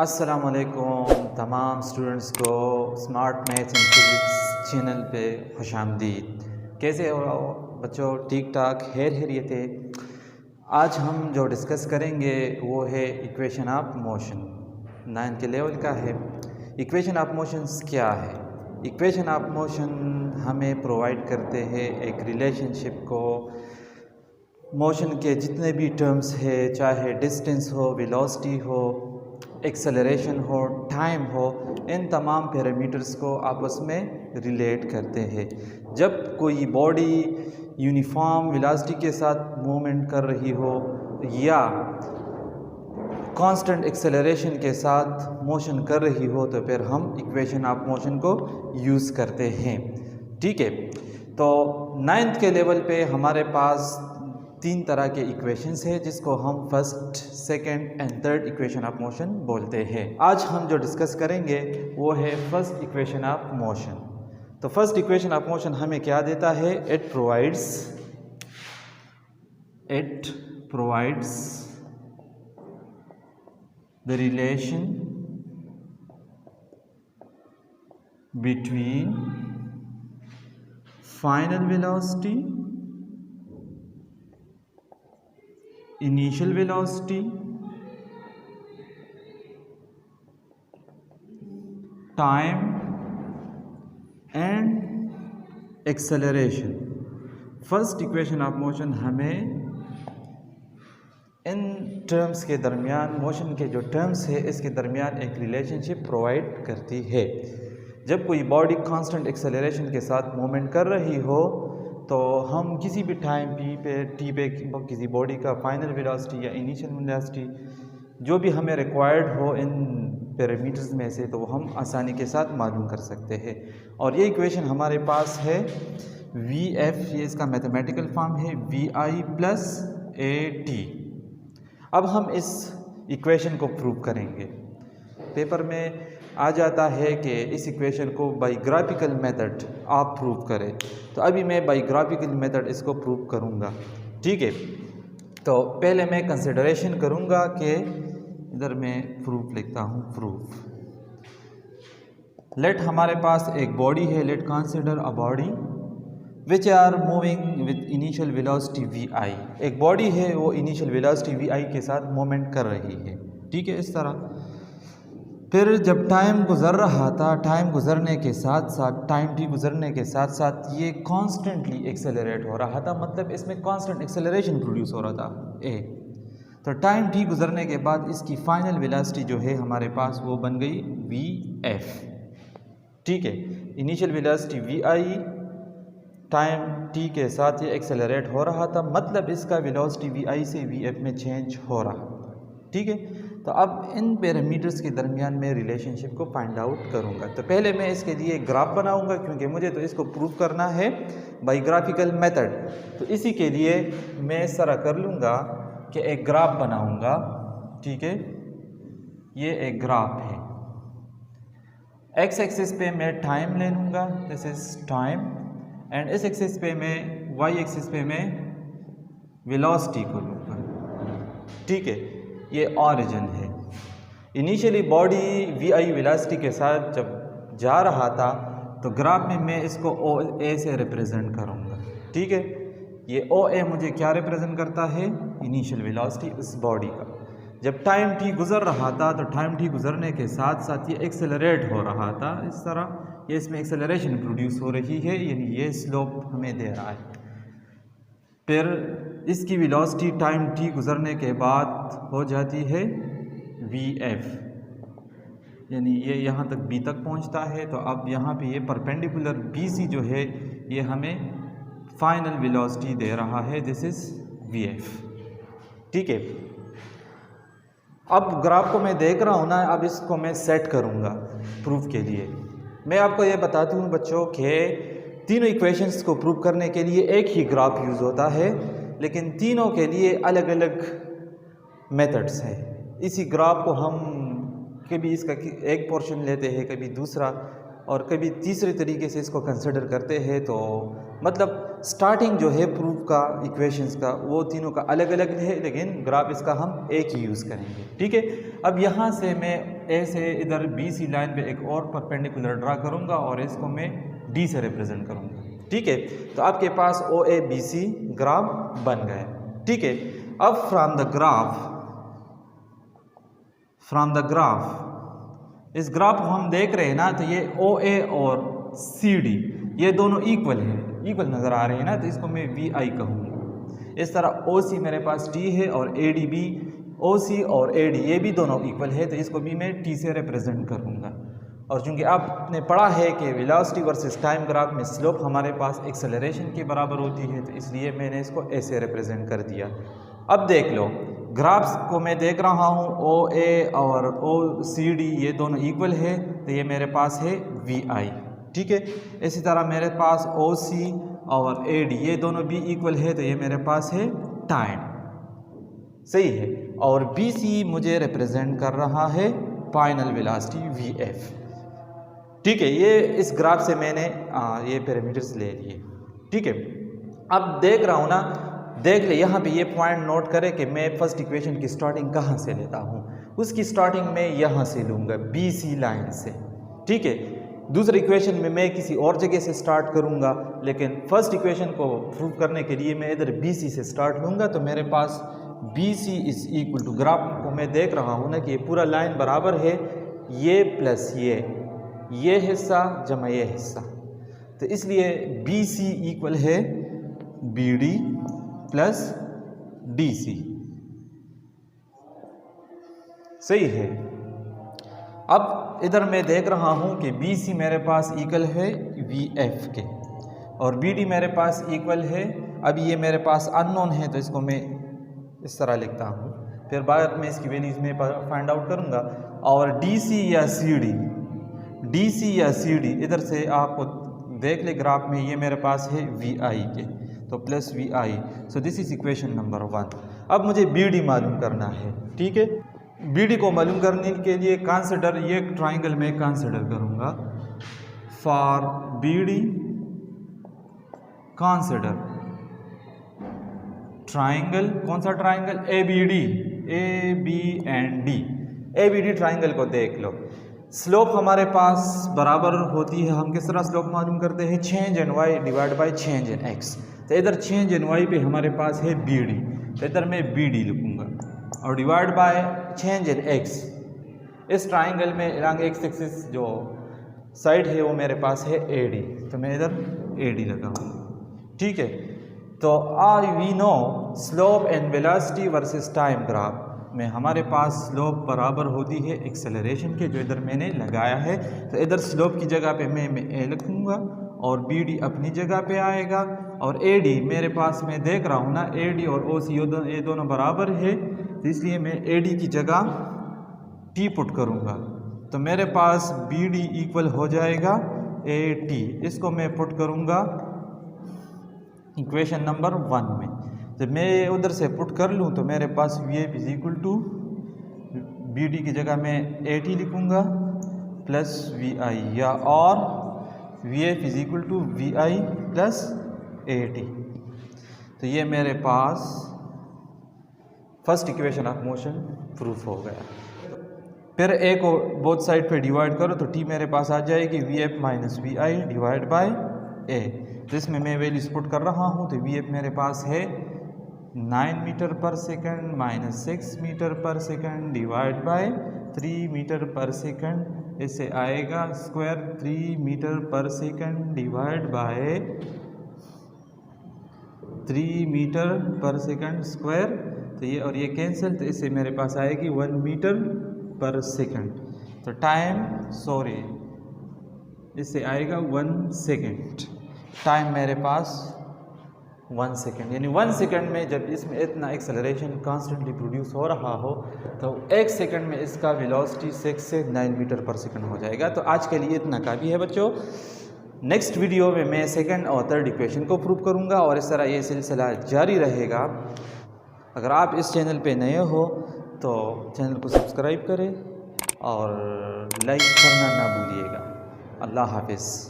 अस्सलाम वालेकुम तमाम स्टूडेंट्स को smart maths and physics channel पे खुशामदीद। कैसे हो बच्चों? ठीक ठाक खैरियत है। आज हम जो डिस्कस करेंगे वो है इक्वेशन ऑफ मोशन। 9th के लेवल का है। इक्वेशन ऑफ मोशंस क्या है? इक्वेशन ऑफ मोशन हमें प्रोवाइड करते हैं एक रिलेशनशिप को। मोशन के जितने भी टर्म्स है, चाहे डिस्टेंस हो, वेलोसिटी हो, एक्सेलरेशन हो, टाइम हो, इन तमाम पैरामीटर्स को आपस में रिलेट करते हैं। जब कोई बॉडी यूनिफॉर्म वेलोसिटी के साथ मूवमेंट कर रही हो या कांस्टेंट एक्सेलरेशन के साथ मोशन कर रही हो तो फिर हम इक्वेशन ऑफ मोशन को यूज़ करते हैं। ठीक है, तो 9th के लेवल पे हमारे पास 3 तरह के इक्वेशंस है जिसको हम first, second and third equation of motion बोलते हैं। आज हम जो डिस्कस करेंगे वो है फर्स्ट इक्वेशन ऑफ मोशन। तो फर्स्ट इक्वेशन ऑफ मोशन हमें क्या देता है? It provides the relation between final velocity, initial velocity, time and acceleration। First equation of motion हमें इन टर्म्स के दरमियान, मोशन के जो टर्म्स है इसके दरमियान एक रिलेशनशिप प्रोवाइड करती है। जब कोई बॉडी कांस्टेंट एक्सेलरेशन के साथ मूवमेंट कर रही हो तो हम किसी भी टाइम टी पे किसी बॉडी का फाइनल वेलोसिटी या इनिशियल वेलोसिटी जो भी हमें रिक्वायर्ड हो इन पैरामीटर्स में से, तो वो हम आसानी के साथ मालूम कर सकते हैं। और ये इक्वेशन हमारे पास है VF, ये इसका मैथमेटिकल फॉर्म है VI प्लस AT। अब हम इस इक्वेशन को प्रूव करेंगे। पेपर में आ जाता है कि इस इक्वेशन को बाई ग्राफिकल मेथड आप प्रूव करें, तो अभी मैं बाई ग्राफिकल मेथड इसको प्रूव करूँगा। ठीक है, तो पहले मैं कंसिडरेशन करूँगा कि इधर मैं प्रूफ लिखता हूँ। प्रूफ लेट हमारे पास एक बॉडी है, let consider a body which are moving with initial velocity VI। एक बॉडी है वो इनिशियल वेलोसिटी VI के साथ मूवमेंट कर रही है। ठीक है, इस तरह फिर जब टाइम गुज़र रहा था, टाइम गुज़रने के साथ साथ, टाइम टी गुज़रने के साथ साथ ये कॉन्स्टेंटली एक्सेलरेट हो रहा था, मतलब इसमें कॉन्स्टेंट एक्सेलरेशन प्रोड्यूस हो रहा था ए। तो टाइम टी गुज़रने के बाद इसकी फाइनल वेलोसिटी जो है हमारे पास वो बन गई VF। ठीक है, initial velocity VI, time T के साथ ये एक्सेलरेट हो रहा था, मतलब इसका वेलोसिटी VI से VF में चेंज हो रहा था। ठीक है, तो अब इन पैरामीटर्स के दरमियान मैं रिलेशनशिप को फाइंड आउट करूंगा। तो पहले मैं इसके लिए ग्राफ बनाऊंगा क्योंकि मुझे तो इसको प्रूव करना है बाई ग्राफिकल मेथड। तो इसी के लिए मैं इस तरह कर लूँगा कि एक ग्राफ बनाऊंगा। ठीक है, ये एक ग्राफ है। एक्स एक्सिस पे मैं टाइम ले लूँगा, दिस इज टाइम, एंड इस एक्सिस पे मैं, वाई एक्सिस पे मैं वेलोसिटी को लूँगा। ठीक है, ये ऑरिजिन है। इनिशियली बॉडी VI वेलोसिटी के साथ जब जा रहा था तो ग्राफ में मैं इसको OA से रिप्रेजेंट करूँगा। ठीक है, ये OA मुझे क्या रिप्रेजेंट करता है? इनिशियल वेलोसिटी उस बॉडी का। जब टाइम टी गुज़र रहा था तो टाइम टी गुज़रने के साथ साथ ये एक्सेलरेट हो रहा था, इस तरह ये इसमें एक्सेलरेशन प्रोड्यूस हो रही है, यानी ये स्लोप हमें दे रहा है। फिर इसकी वेलोसिटी टाइम टी गुज़रने के बाद हो जाती है VF, यानी ये यहाँ तक B तक पहुँचता है। तो अब यहाँ पे ये परपेंडिकुलर BC जो है ये हमें फाइनल वेलोसिटी दे रहा है, दिस इज़ VF। ठीक है, अब ग्राफ को मैं देख रहा हूँ ना, अब इसको मैं सेट करूँगा प्रूफ के लिए। मैं आपको ये बताती हूँ बच्चों कि तीनों इक्वेशंस को प्रूव करने के लिए एक ही ग्राफ यूज़ होता है, लेकिन तीनों के लिए अलग अलग मेथड्स हैं। इसी ग्राफ को हम कभी इसका एक पोर्शन लेते हैं, कभी दूसरा, और कभी तीसरे तरीके से इसको कंसिडर करते हैं। तो मतलब स्टार्टिंग जो है प्रूफ का इक्वेशंस का वो तीनों का अलग अलग है, लेकिन ग्राफ इसका हम एक ही यूज़ करेंगे, ठीक है। अब यहाँ से मैं ए से इधर बी सी लाइन पे एक और परपेंडिकुलर ड्रा करूँगा और इसको मैं डी से रिप्रेजेंट करूँगा, ठीक है। तो आपके पास ओ ए बी सी ग्राफ बन गया, ठीक है। अब फ्रॉम द ग्राफ इस ग्राफ को हम देख रहे हैं ना, तो ये ओ ए और सी डी ये दोनों इक्वल नज़र आ रहे हैं ना, तो इसको मैं वी आई कहूँगा। इस तरह ओ सी मेरे पास टी है और ए डी भी, ओ सी और ए डी ये भी दोनों इक्वल है, तो इसको भी मैं टी से रिप्रेजेंट करूँगा। और चूँकि आपने पढ़ा है कि वेलोसिटी वर्सेस टाइम ग्राफ में स्लोप हमारे पास एक्सेलरेशन के बराबर होती है, तो इसलिए मैंने इसको ऐसे रिप्रेजेंट कर दिया। अब देख लो ग्राफ्स को मैं देख रहा हूँ, ओ ए और ओ सी डी ये दोनों इक्वल है, तो ये मेरे पास है वी आई, ठीक है। इसी तरह मेरे पास ओ सी और ए डी ये दोनों भी इक्वल है, तो ये मेरे पास है टाइम, सही है। और बी सी मुझे रिप्रेजेंट कर रहा है फाइनल वेलोसिटी वी एफ, ठीक है। ये इस ग्राफ से मैंने ये पैरामीटर्स ले लिए, ठीक है। अब देख रहा हूँ ना, देख ले यहाँ पे ये पॉइंट नोट करें कि मैं फर्स्ट इक्वेशन की स्टार्टिंग कहाँ से लेता हूँ। उसकी स्टार्टिंग मैं यहाँ से लूँगा बी सी लाइन से, ठीक है। दूसरी इक्वेशन में मैं किसी और जगह से स्टार्ट करूँगा, लेकिन फर्स्ट इक्वेशन को प्रूव करने के लिए मैं इधर बी सी से स्टार्ट लूँगा। तो मेरे पास B C is equal to, graph को मैं देख रहा हूँ ना कि ये पूरा लाइन बराबर है, ये प्लस ये हिस्सा जमा ये हिस्सा, तो इसलिए बी सी इक्वल है B D plus D C, सही है। अब इधर मैं देख रहा हूं कि बी सी मेरे पास इक्वल है वी एफ के और बी डी मेरे पास इक्वल है, अभी ये मेरे पास अननोन है, तो इसको मैं इस तरह लिखता हूं, फिर बाद में इसकी वैल्यूज में फाइंड आउट करूंगा। और डी सी या सी डी इधर से आपको देख ले ग्राफ में, ये मेरे पास है वी आई के, तो plus V I, so this is equation number 1। अब मुझे बी डी मालूम करना है, ठीक है। बी डी को मालूम करने के लिए कंसिडर, ये ट्राइंगल में कंसिडर करूँगा। For B D consider triangle, कौन सा triangle, A B and D. A B D triangle को देख लो, स्लोप हमारे पास बराबर होती है, हम किस तरह स्लोप मालूम करते हैं, change in Y divide by change in X. तो इधर चेंज इन वाई पे हमारे पास है बी डी, तो इधर मैं बी डी लिखूँगा और divide by change in x. इस ट्राइंगल में अलॉन्ग एक्स एक्सिस जो साइड है वो मेरे पास है ए डी, तो मैं इधर ए डी लगाऊंगा, ठीक है। तो we know slope and velocity versus time graph में हमारे पास स्लोप बराबर होती है एक्सेलरेशन के, जो इधर मैंने लगाया है। तो इधर स्लोप की जगह पे मैं ए लिखूँगा और बी डी अपनी जगह पे आएगा, और ए डी मेरे पास मैं देख रहा हूँ ना, ए डी और ओ सी ये दोनों बराबर है, तो इसलिए मैं ए डी की जगह टी पुट करूँगा। तो मेरे पास बी डी इक्वल हो जाएगा ए टी, इसको मैं पुट करूँगा इक्वेशन नंबर 1 में। जब मैं उधर से पुट कर लूँ तो मेरे पास V F is equal to B D की जगह मैं ए टी लिखूँगा प्लस वी आई, या और V F is equal to V I plus A T. तो ये मेरे पास first equation of motion proof हो गया। फिर ए को बोथ साइड पे डिवाइड करो तो टी मेरे पास आ जाएगी V F minus V I divide by A. तो इसमें मैं वैल्यूज पुट कर रहा हूँ, तो वी एफ मेरे पास है 9 मीटर पर सेकंड माइनस 6 मीटर पर सेकंड डिवाइड बाय 3 मीटर पर सेकंड। इससे आएगा स्क्वायर 3 मीटर पर सेकंड डिवाइड बाय 3 मीटर पर सेकंड स्क्वायर। तो ये और ये कैंसिल, तो इससे मेरे पास आएगी 1 मीटर पर सेकंड। तो टाइम इससे आएगा 1 सेकंड। टाइम मेरे पास 1 सेकंड, यानी 1 सेकंड में जब इसमें इतना एक्सेलरेशन कॉन्स्टेंटली प्रोड्यूस हो रहा हो तो 1 सेकंड में इसका वेलोसिटी 6 से 9 मीटर पर सेकंड हो जाएगा। तो आज के लिए इतना काफ़ी है बच्चों। नेक्स्ट वीडियो में मैं सेकंड और थर्ड इक्वेशन को प्रूव करूंगा और इस तरह ये सिलसिला जारी रहेगा। अगर आप इस चैनल पे नए हो तो चैनल को सब्सक्राइब करें और लाइक करना ना भूलिएगा। अल्लाह हाफिज़।